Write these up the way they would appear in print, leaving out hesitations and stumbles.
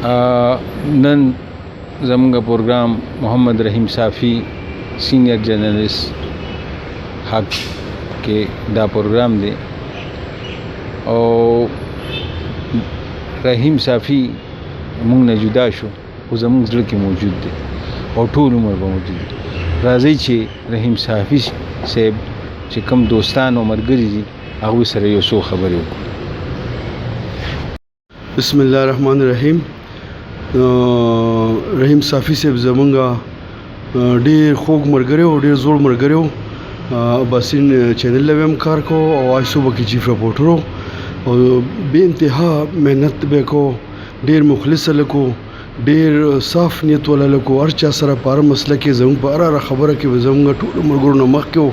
نن زمونږ پروګرام محمد رحیم صافی سینئر جرنلسٹ حق کې دا پروګرام دی او رحیم صافی مونږ نه جدا شو خو زمونږ زړه کې موجود دی او ټول عمر به موجود دی. راځئ چې رحیم صافی صاحب چې کوم دوستان او ملګري دي هغوی سره یو څو خبرې وکړو. بسم الله الرحمن الرحیم. رحیم صافی صاحب زمونږ ډېر خوږ ملګری او ډېر زوړ ملګری و. اباسین چینل له هم کار کو او آج صبح کې چیف رپورټر و او بې انتها محنت به کو، ډېر مخلص لکو، ډېر صاف نیت والا لکو. هر چا سره په هر مسله کې زموږ په هره خبره کې به زموږ ټولو ملګرو نه مخکې و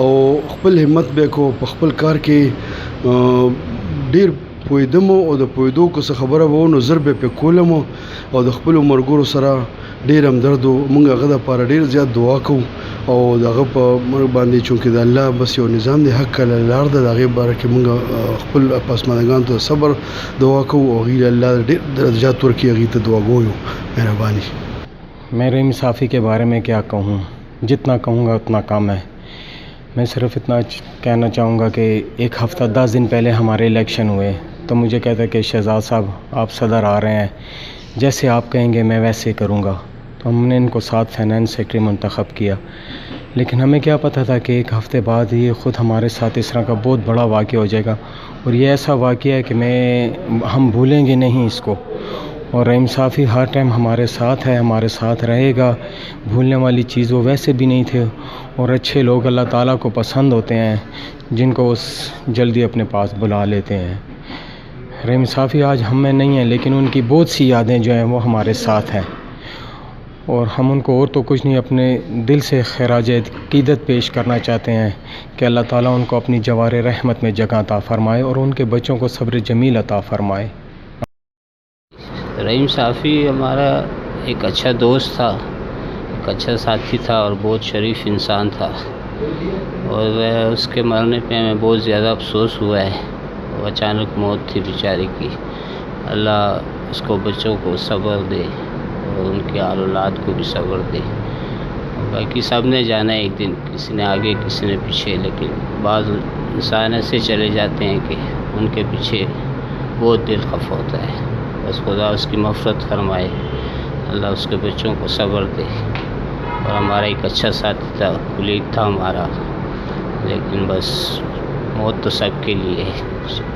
او خپل همت به کو په خپل کار کې. ډېر پوهېدم او د پوهېدو که څه خبره به و نو زر به پې کولم او د خپلو ملګرو سره ډېر همدرد و. موږ هغه دپاره ډېر زیات دعا کوو او د هغه په مرګ باندې چونکې د الله بس یو نظام دی، حق کله لار ده، د هغې باره کې موږ خپل پسماندګانو ته صبر دعا کوو او هغوی له الله ډېر درجات ورکړي، هغوی ته دعاګو یو. مهرباني. میں رحیم صافی کے بارے میں کیا کہوں، جتنا کہوں گا اتنا کم ہے. میں صرف اتنا کہنا چاہوں گا کہ ایک ہفتہ 10 دن پہلے ہمارے الیکشن ہوئے تو مجھے کہتا کہ شہزاد صاحب آپ صدر آ رہے ہیں، جیسے آپ کہیں گے میں ویسے کروں گا. تو ہم نے ان کو 7 فائنانس سیکٹری منتخب کیا، لیکن ہمیں کیا پتہ تھا کہ ایک ہفتے بعد یہ خود ہمارے ساتھ اس طرح کا بہت بڑا واقعہ ہو جائے گا. اور یہ ایسا واقعہ ہے کہ ہم بھولیں گے نہیں اس کو. اور رحیم صافی ہر ٹائم ہمارے ساتھ ہے، ہمارے ساتھ رہے گا. بھولنے والی چیز وہ ویسے بھی نہیں تھے. اور اچھے لوگ اللہ تعالیٰ کو پسند ہوتے ہیں جن کو اس جلدی اپنے پاس بلا لیتے ہیں. رحیم صافی آج ہم میں نہیں ہیں، لیکن ان کی بہت سی یادیں جو ہیں وہ ہمارے ساتھ ہیں. اور ہم ان کو اور تو کچھ نہیں، اپنے دل سے خراج عقیدت پیش کرنا چاہتے ہیں کہ اللہ تعالیٰ ان کو اپنی جوار رحمت میں جگہ عطا فرمائے اور ان کے بچوں کو صبر جمیل عطا فرمائے. رحیم صافی ہمارا ایک اچھا دوست تھا، ایک اچھا ساتھی تھا اور بہت شریف انسان تھا. اور اس کے مرنے پہ ہمیں بہت زیادہ افسوس ہوا ہے. وہ اچانک موت تھی بیچارے کی. اللہ اس کو بچوں کو صبر دے اور ان کے اولاد کو بھی صبر دے. باقی سب نے جانا ہے ایک دن، کسی نے آگے کسی نے پیچھے، لیکن بعض انسان ایسے چلے جاتے ہیں کہ ان کے پیچھے بہت دل خفا ہوتا ہے. بس خدا اس کی مغفرت فرمائے، اللہ اس کے بچوں کو صبر دے. اور ہمارا ایک اچھا ساتھی تھا، کلیگ تھا ہمارا، لیکن بس موت تو سب کے لیے ہے.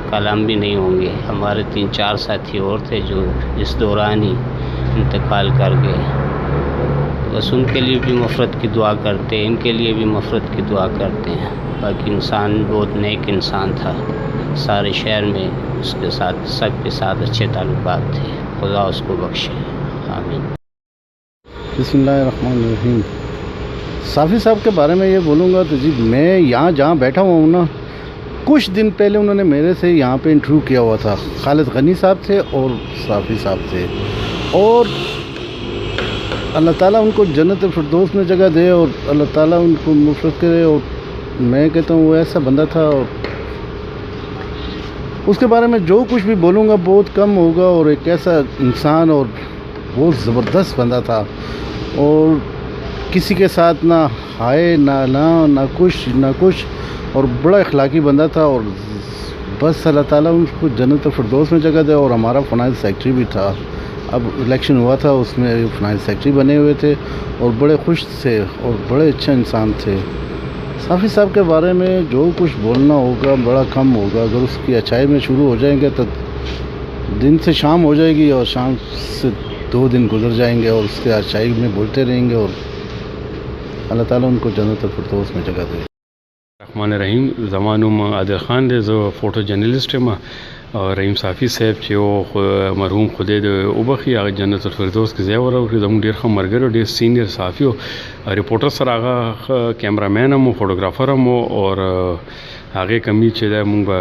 کل ہم بھی نہیں ہوں گے. ہمارے 3-4 ساتھی اور تھے جو اس دوران ہی انتقال کر گئے. بس ان کے لیے بھی مغفرت کی دعا کرتے ہیں، ان کے لیے بھی مغفرت کی دعا کرتے ہیں. باقی انسان بہت نیک انسان تھا، سارے شہر میں اس کے ساتھ سب کے ساتھ اچھے تعلقات تھے. خدا اس کو بخشے، آمین. بسم اللہ الرحمن الرحیم. صافی صاحب کے بارے میں یہ بولوں گا تو جی میں یہاں جہاں بیٹھا ہوا ہوں نا، کچھ دن پہلے انہوں نے میرے سے یہاں پہ انٹرویو کیا ہوا تھا. خالد غنی صاحب تھے اور صافی صاحب تھے. اور اللہ تعالیٰ ان کو جنت الفردوس میں جگہ دے اور اللہ تعالیٰ ان کو مغفرت کرے. اور میں کہتا ہوں وہ ایسا بندہ تھا اور اس کے بارے میں جو کچھ بھی بولوں گا بہت کم ہوگا. اور ایک ایسا انسان اور بہت زبردست بندہ تھا اور کسی کے ساتھ نہ ہائے نہ کچھ اور بڑا اخلاقی بندہ تھا. اور بس اللہ تعالیٰ ان کو جنت الفردوس میں جگہ دے. اور ہمارا فائنانس سیکٹری بھی تھا، اب الیکشن ہوا تھا اس میں فائنانس سیکٹری بنے ہوئے تھے اور بڑے خوش تھے اور بڑے اچھے انسان تھے. صافی صاحب کے بارے میں جو کچھ بولنا ہوگا بڑا کم ہوگا. اگر اس کی اچھائی میں شروع ہو جائیں گے تو دن سے شام ہو جائے گی اور شام سے 2 دن گزر جائیں گے اور اس کے اچھائی میں بولتے رہیں گے. اور اللہ تعالیٰ ان کو جنت الفردوس میں جگہ دے. الرحمن الرحیم. زما نوم عادل خان دی، زه فوټو جرنلسټ یم. رحیم صافی صاحب چې مرحوم خدای د وبخي، هغه جنت الفردوس کې ځای ورکړي. زموږ ډېر ښه ملګری ډېر سینیر صحافي و، رپورټر سره هغه کیمرامین هم و، فوټوګرافر هم و. اور هغې کمی چې دی موږ به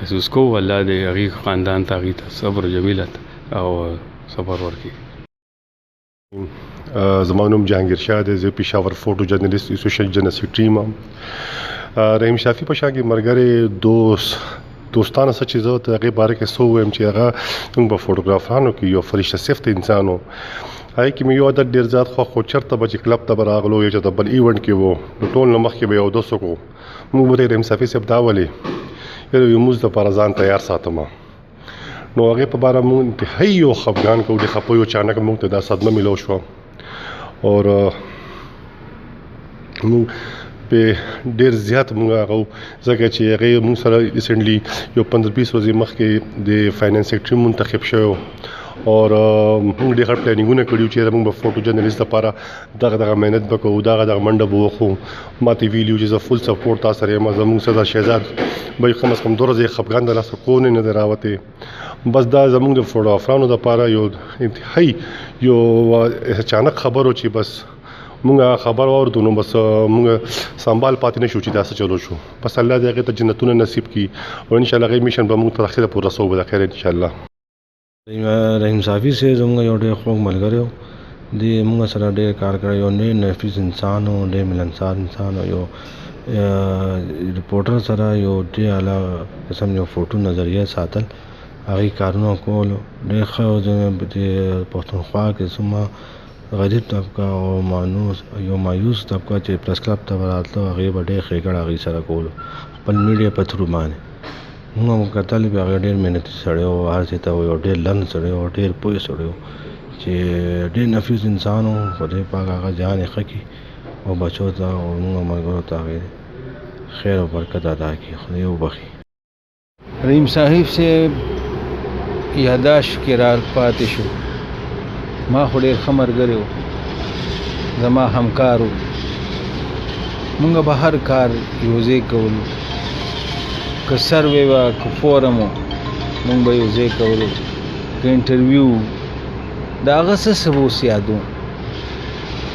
محسوس کوو. الله دې هغې خاندان ته هغې ته صبر جمیلت او صبر ورکړي. زما نوم جهانگیر شاه دی، زه پېښور فوټو جرنلسټ ایسوسییشن جنرل سیکرټري یم. رحیم صافي په شان کې ملګری، دوست، دوستانه څه چې زه ته هغې باره کې څه ووایم چې هغه موږ به فوټوګرافرانو کې یو فرشته صفت انسان و. هغې کې مې یو عادت ډېر زیات خوښ و، چېرته به چې کلب ته به راغلو یا چېرته بل ایونټ کې و نو ټول نه مخکې به یو اودس وکړو. موږ به رحیم صافي صاحب دا ولې یاره لمونځ دپاره ځان تیار ساتم. نو هغې په باره موږ انتهایي یو خفګان کوو، ډېر خفه یو. اچانک موږ ته دا صدمه میلاو شوه اور موږ په ډېر زیات موږ هغه ځکه چې هغې موږ سره ریسنټلی یو 15-20 ورځې مخکې د فاینانس سیکرټري منتخب شوی اور موږ ډېر ښه پلانینګونه کړي چې موږ به فوټو جرنلیست لپاره دغه محنت به کوو، دغه منډه به وخو. ما ته ویلي چې زه فل سپورټ تا سره یم. زموږ سره شهزاد به کم از کم 2 ورځې خفګان د لاسه کونې نه دی راوتی. بس دا زموږ د فوټوګرافرانو دپاره یو انتهایي یو اچانک خبر و چې بس مونږ خبر واوردو نو بس مونږ سنبال پاتې نه شو چې دا څه چلو شو. بس الله دې هغې ته جنتونه نصیب کړي او انشاءالله هغې میشن به مونږ تر اخره پورې رسوو به د خیر انشاءالله. رحیم صافي سے زموږ یو ډېر خوږ ملګری و. دی موږ سره ډېر کار کړی، یو ډېر نفیس انسان و، ډېر ملنسار انسان و. یو رپورټر سره یو ډېر اعلی قسم یو فوټو نظریه ساتل، هغې کارونه کول ډېر ښه و. د پښتونخوا کې څومره غریب طبقه او مایوس طبقه چې پریس کلب ته به راتلو هغې به ډېر ښېګڼه هغې سره کولو خپل میډیا په تھرو باندې. موږ هم کتل چې هغې ډېر محنتي سړی و، هر څه ته یو ډېر لرن سړی و، ډېر پوه سړی و چې ډېر نفیس انسان و. خدای پاک هغه جان یې ښه کړي او بچو ته او موږ ملګرو ته هغې خیر او برکت ادا کړي، خدای وبخي. رحیم صاحب صاحب یاداشت کې را پاتې شو. ما خو ډېر ښه ملګری و، زما همکار و. مونږ به هر کار یو ځای کولو، که سروې وه که فورم و مونږ به یو ځای کولو، که انټرویو د هغه څه به اوس یادو.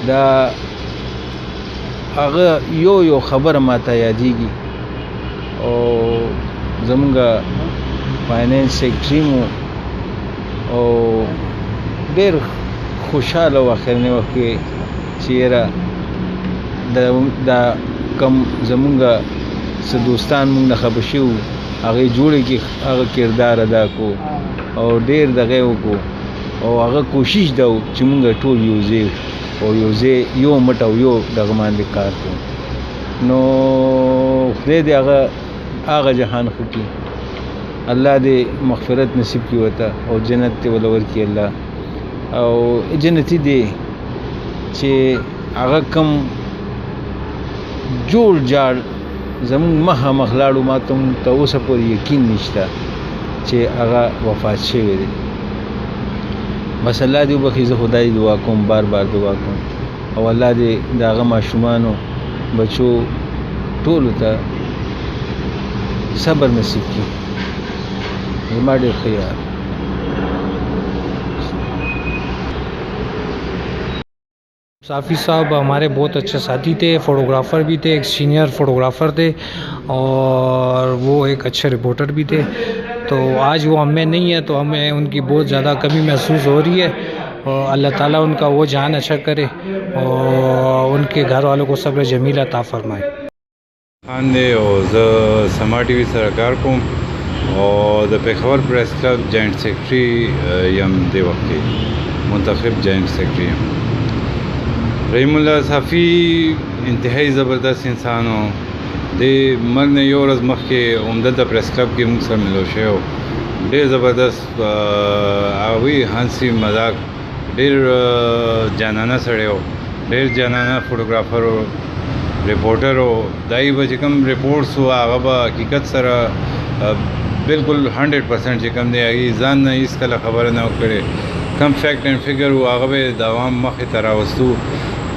دا هغه یو خبره ما ته یادېږي او زمونږ فاینانس سیکرټري مو او ډېر خوشحاله و اخرني وخت کې چې یاره دا کم زمونږ څه دوستان مونږ نه خفه شوي وو هغې جوړې کې هغه کردار ادا کو او ډېر دغه یې وکړو او هغه کوشش دا و چې مونږ ټول یو ځای او یو ځای یو مټ او یو دغه باندې کار کوو. نو خدای دې هغه جهان ښه کړي، الله دې مغفرت نصیب کړي ورته او جنت دې وله ورکړي الله. او جنتی دی چې هغه کم جوړ جاړ زمونږ مخامخ لاړو، ما ته اوسه پورې یقین نشته چې هغه وفات شوی دی. بس الله دې وبخي، زه خدای دعا کوم، بار بار دعا کوم او الله دې د هغه ماشومانو بچو ټولو ته صبر نصیب کړي. زما ډېر ښه یار. صافی صاحب ہمارے بہت اچھے ساتھی تھے، فوٹوگرافر بھی تھے، ایک سینئر فوٹوگرافر تھے اور وہ ایک اچھے رپورٹر بھی تھے. تو آج وہ ہم میں نہیں ہے تو ہمیں ان کی بہت زیادہ کمی محسوس ہو رہی ہے اور اللہ تعالیٰ ان کا وہ جان اچھا کرے اور ان کے گھر والوں کو صبر جمیل عطا فرمائے. خان دی او زه سما ټي وي سره کار کوم او د پېښور پریس کلب جاینټ سیکرټري یم، دې وخت کې منتخب جاینټ سیکرټري یم. رحیم الله صافي انتهایی زبردست انسان و. د مرګ نه یو ورځ مخکې همدلته پریس کلب کې موږ سره ملو شوی و. ډېر زبردست هغوی هنسي مذاق، ډېر جانانه سړی و، ډېر جانانه فوټوګرافر و، رپورټر و. دای به چې کوم رپورټس و هغه به حقیقت سره بالکل 100% چې کوم دی هغې ځان نه هېڅکله خبره نه کړې. کم فیکټ اینډ فګر و هغه به د عوام مخې ته راوستو،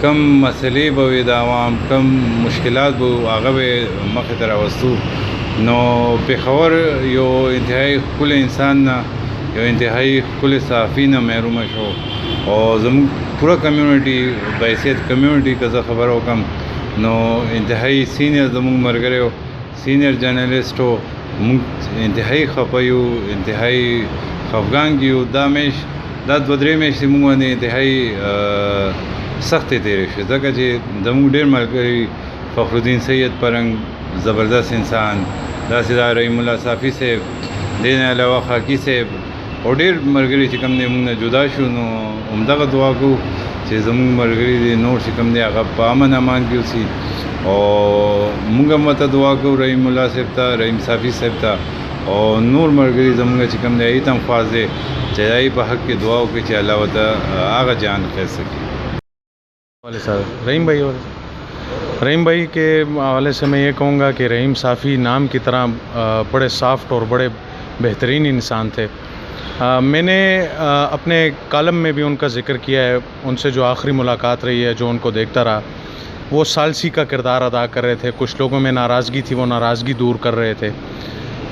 کم مسئلې به وي د عوام، کم مشکلات به هغه به مخې ته راوستو. نو پېښور یو انتهایی ښکلی انسان نه، یو انتهایی ښکلی صحافي نه محرومه شو او زموږ پوره کمیونټي بحیثیت کمیونټي که زه خبره وکړم نو انتهایی سینیر زموږ ملګری و، سینیر جرنلیسټ و. موږ انتهایی خفه یو، انتهایی خفګان کې یو. دا 2-3 میاشتې موږ باندې انتهایی سختې تېرې شوې ځکه چې زموږ ډېر ملګري فخرالدین سید پرنګ زبردست انسان، داسې دا رحیم الله صافي صاحب دې نه علاوه خاکي صاحب او ډېر ملګري چې کوم دی موږ نه جدا شو نو همدغه دعا کوو چې زموږ ملګري دي نور چې کوم دی هغه په امن امان کې اوسي او موږ هم ورته دعا کوو رحیم الله صاحب ته رحیم صافي صاحب ته او نور ملګري زموږ چې کوم دی هغې ته هم خواست دی چې هغې په حق کې دعا وکړي چې الله ورته هغه جان ښایسته کړي. رحیم بھائی کے حوالے سے میں یہ کہوں گا کہ رحیم صافی نام کی طرح بڑے سافٹ اور بڑے بہترین انسان تھے. میں نے اپنے کالم میں بھی ان کا ذکر کیا ہے. ان سے جو آخری ملاقات رہی ہے جو ان کو دیکھتا رہا وہ ثالثی کا کردار ادا کر رہے تھے. کچھ لوگوں میں ناراضگی تھی وہ ناراضگی دور کر رہے تھے.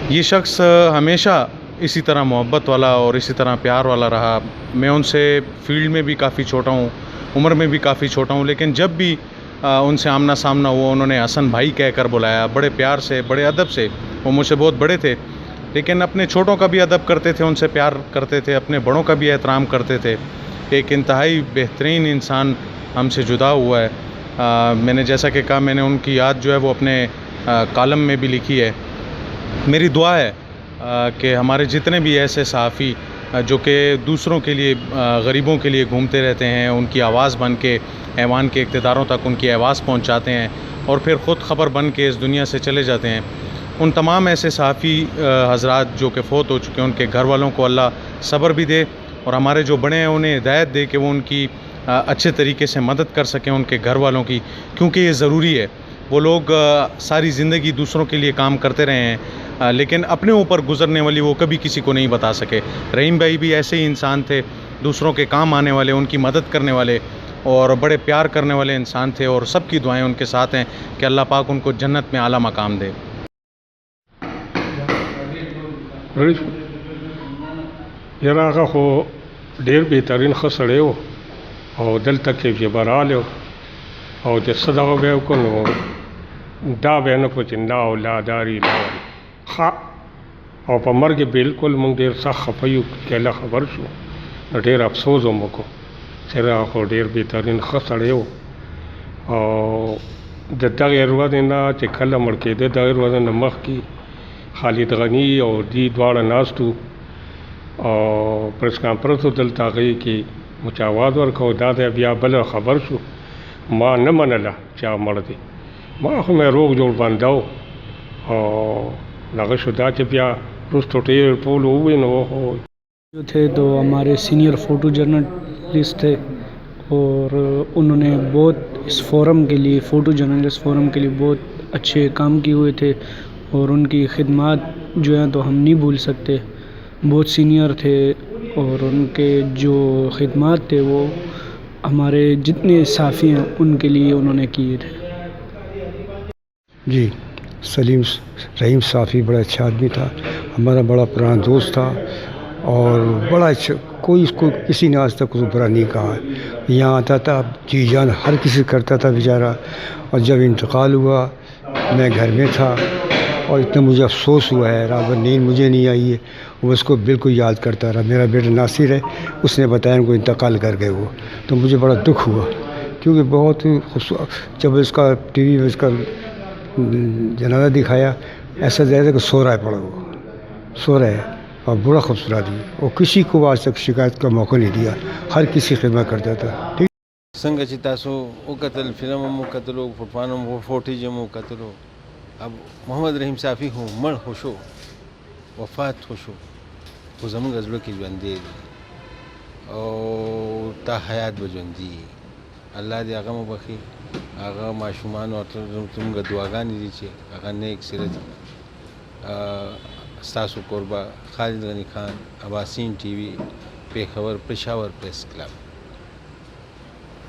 یہ شخص ہمیشہ اسی طرح محبت والا اور اسی طرح پیار والا رہا. میں ان سے فیلڈ میں بھی کافی چھوٹا ہوں, عمر میں بھی کافی چھوٹا ہوں, لیکن جب بھی ان سے آمنا سامنا ہوا انہوں نے حسن بھائی کہہ کر بلایا, بڑے پیار سے بڑے ادب سے. وہ مجھ سے بہت بڑے تھے لیکن اپنے چھوٹوں کا بھی ادب کرتے تھے, ان سے پیار کرتے تھے, اپنے بڑوں کا بھی احترام کرتے تھے. ایک انتہائی بہترین انسان ہم سے جدا ہوا ہے. میں نے جیسا کہ کہا میں نے ان کی یاد جو ہے وہ اپنے کالم میں بھی لکھی ہے. میری دعا ہے کہ ہمارے جتنے بھی ایسے صحافی جو کہ دوسروں کے لیے غریبوں کے لیے گھومتے رہتے ہیں, ان کی آواز بن کے ایوان کے اقتداروں تک ان کی آواز پہنچاتے ہیں اور پھر خود خبر بن کے اس دنیا سے چلے جاتے ہیں, ان تمام ایسے صحافی حضرات جو کہ فوت ہو چکے ہیں ان کے گھر والوں کو اللہ صبر بھی دے اور ہمارے جو بڑے ہیں انہیں ہدایت دے کہ وہ ان کی اچھے طریقے سے مدد کر سکیں ان کے گھر والوں کی, کیونکہ یہ ضروری ہے. وہ لوگ ساری زندگی دوسروں کے لیے کام کرتے رہے ہیں لیکن اپنے اوپر گزرنے والی وہ کبھی کسی کو نہیں بتا سکے. رحیم بھائی بھی ایسے ہی انسان تھے, دوسروں کے کام آنے والے, ان کی مدد کرنے والے اور بڑے پیار کرنے والے انسان تھے, اور سب کی دعائیں ان کے ساتھ ہیں کہ اللہ پاک ان کو جنت میں اعلیٰ مقام دے. یاره هغه خو ډېر بهترین ښه سړی و او دلته کې جبر راغلی و او چې څه دغه به یې وکړو نو دا به یې نه کړو چې نه اولاداري نه ولي ښه او په مرګ یې بلکل موږ ډېر سخت خفه یو چې الله خبر شو نو ډېر افسوس هم وکړو چې هغه خو ډېر بهترین ښه سړی و او د دغې ورځې نه چې کله مړ کېده دغې ورځې نه مخکې خالد غني او دی دواړه ناست وو او پریس کانفرنس دلته هغې کې مو چې اواز ورکړو دا دی بیا بله خبر شو ما نه منله چې هغه مړ دی. ما خو مې روغ جوړ بنده و او دغه شو دا چې بیا وروستو ډېر ټول ووایي نو جو تھے تو ہمارے سینئر فوٹو جرنلسٹ تھے اور انہوں نے بہت اس فورم کے لیے فوٹو جرنلسٹ فورم کے لیے بہت اچھے کام کیے ہوئے تھے اور ان کی خدمات جو ہیں تو ہم نہیں بھول سکتے. بہت سینئر تھے اور ان کے جو خدمات تھے وہ ہمارے جتنے صحافی ہیں ان کے لیے انہوں نے کیے تھے. جی رحیم صافی بڑا اچھا آدمی تھا, ہمارا بڑا پرانا دوست تھا اور بڑا اچھا, کوئی اس کو کسی نے آج تک اس کو برا نہیں کہا. یہاں آتا تھا جی جان ہر کسی کرتا تھا بیچارہ, اور جب انتقال ہوا میں گھر میں تھا اور اتنا مجھے افسوس ہوا ہے, رات بھر نیند مجھے نہیں آئی ہے. وہ اس کو بالکل یاد کرتا رہا. میرا بیٹا ناصر ہے, اس نے بتایا ان کو انتقال کر گئے وہ, تو مجھے بڑا دکھ ہوا کیونکہ بہت جب اس کا ٹی وی میں اس کا جنازہ دکھایا ایسا جیسا کہ سو رہا ہے, پڑا وہ سو رہا ہے اور بڑا خوبصورت آدمی, اور کسی کو آج تک شکایت کا موقع نہیں دیا, ہر کسی خدمت کرتا تھا. ٹھیک څنګه چې تاسو وکتل فلم هم وکتلو فوټبال هم فوټیج هم وکتلو. اب محمد رحیم صافي خو مړ خو شو, وفات خو شو, خو زموږ زړه کې ژوندی دی او تا حیات به ژوندي. الله دې هغه مو بخي, هغه ماشومان ورته زموږ دعاګانې دي چې هغه نیک سیرت. ستاسو کوربه خالد غني خان, اباسین ټي وي, پېښور پېښور پریس کلب.